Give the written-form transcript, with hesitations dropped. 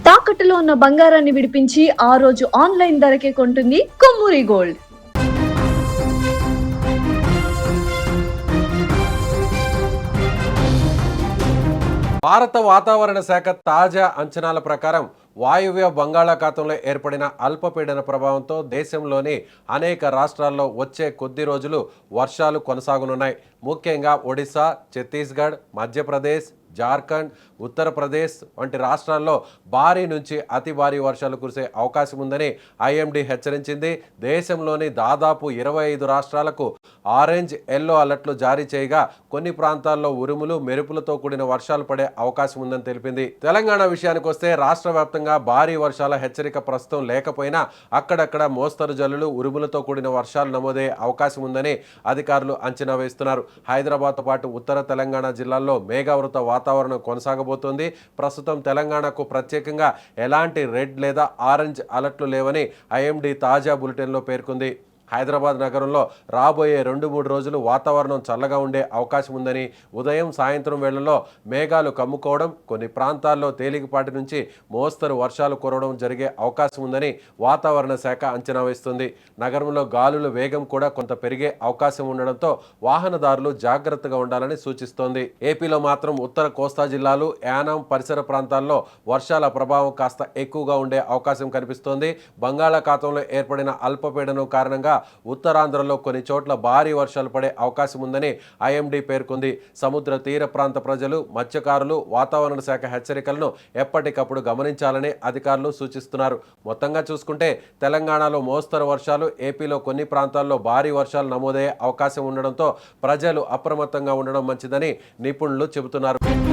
తాకట్టులో ఉన్న బంగారాన్ని విడిపించి ఆ రోజు ఆన్లైన్ ధరకే కొంటుంది కొమ్మూరి గోల్డ్. భారత వాతావరణ శాఖ తాజా అంచనాల ప్రకారం వాయువ్య బంగాళాఖాతంలో ఏర్పడిన అల్పపీడన ప్రభావంతో దేశంలోని అనేక రాష్ట్రాల్లో వచ్చే కొద్ది రోజులు వర్షాలు కొనసాగనున్నాయి. ముఖ్యంగా ఒడిశా, ఛత్తీస్గఢ్, మధ్యప్రదేశ్, జార్ఖండ్, ఉత్తరప్రదేశ్ వంటి రాష్ట్రాల్లో భారీ నుంచి అతి భారీ వర్షాలు కురిసే అవకాశం ఉందని ఐఎండీ హెచ్చరించింది. దేశంలోని దాదాపు 25 రాష్ట్రాలకు ఆరెంజ్, ఎల్లో అలర్ట్లు జారీ చేయగా కొన్ని ప్రాంతాల్లో ఉరుములు, మెరుపులతో కూడిన వర్షాలు పడే అవకాశం ఉందని తెలిపింది. తెలంగాణ విషయానికి వస్తే రాష్ట్ర వ్యాప్తంగా భారీ వర్షాల హెచ్చరిక ప్రస్తుతం లేకపోయినా అక్కడక్కడ మోస్తరు జల్లులు, ఉరుములతో కూడిన వర్షాలు నమోదయ్యే అవకాశం ఉందని అధికారులు అంచనా వేస్తున్నారు. హైదరాబాద్తో పాటు ఉత్తర తెలంగాణ జిల్లాల్లో మేఘావృత వాతావరణం కొనసాగబోతోంది. ప్రస్తుతం తెలంగాణకు ప్రత్యేకంగా ఎలాంటి రెడ్ లేదా ఆరెంజ్ అలర్ట్లు లేవని ఐఎండీ తాజా బులెటిన్లో పేర్కొంది. హైదరాబాద్ నగరంలో రాబోయే 2-3 రోజులు వాతావరణం చల్లగా ఉండే అవకాశం ఉందని, ఉదయం సాయంత్రం వేళల్లో మేఘాలు కమ్ముకోవడం, కొన్ని ప్రాంతాల్లో తేలికపాటి నుంచి మోస్తరు వర్షాలు కురవడం జరిగే అవకాశం ఉందని వాతావరణ శాఖ అంచనా వేస్తుంది. నగరంలో గాలుల వేగం కూడా కొంత పెరిగే అవకాశం ఉండడంతో వాహనదారులు జాగ్రత్తగా ఉండాలని సూచిస్తోంది. ఏపీలో మాత్రం ఉత్తర కోస్తా జిల్లాలు, యానాం పరిసర ప్రాంతాల్లో వర్షాల ప్రభావం కాస్త ఎక్కువగా ఉండే అవకాశం కనిపిస్తోంది. బంగాళాఖాతంలో ఏర్పడిన అల్పపీడనం కారణంగా ఉత్తరాంధ్రలో కొన్ని చోట్ల భారీ వర్షాలు పడే అవకాశం ఉందని ఐఎండీ పేర్కొంది. సముద్ర తీర ప్రాంత ప్రజలు, మత్స్యకారులు వాతావరణ శాఖ హెచ్చరికలను ఎప్పటికప్పుడు గమనించాలని అధికారులు సూచిస్తున్నారు. మొత్తంగా చూసుకుంటే తెలంగాణలో మోస్తరు వర్షాలు, ఏపీలో కొన్ని ప్రాంతాల్లో భారీ వర్షాలు నమోదయ్యే అవకాశం ఉండడంతో ప్రజలు అప్రమత్తంగా ఉండడం మంచిదని నిపుణులు చెబుతున్నారు.